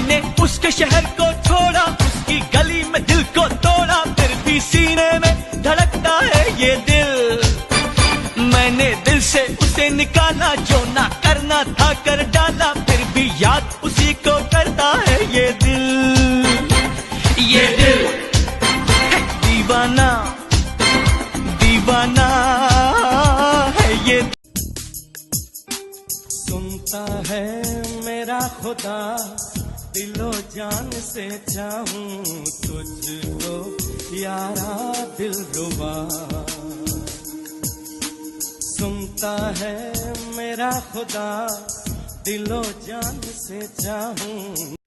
मैंने उसके शहर को छोड़ा, उसकी गली में दिल को तोड़ा, फिर भी सीने में धड़कता है ये दिल। मैंने दिल से उसे निकाला, जो ना करना था कर डाला, फिर भी याद उसी को करता है ये दिल। ये दिल है दीवाना, दीवाना है ये। सुनता है मेरा खुदा, दिलो जान से चाहूं तुझको यारा दिलरुबा। सुनता है मेरा खुदा, दिलो जान से चाहूं।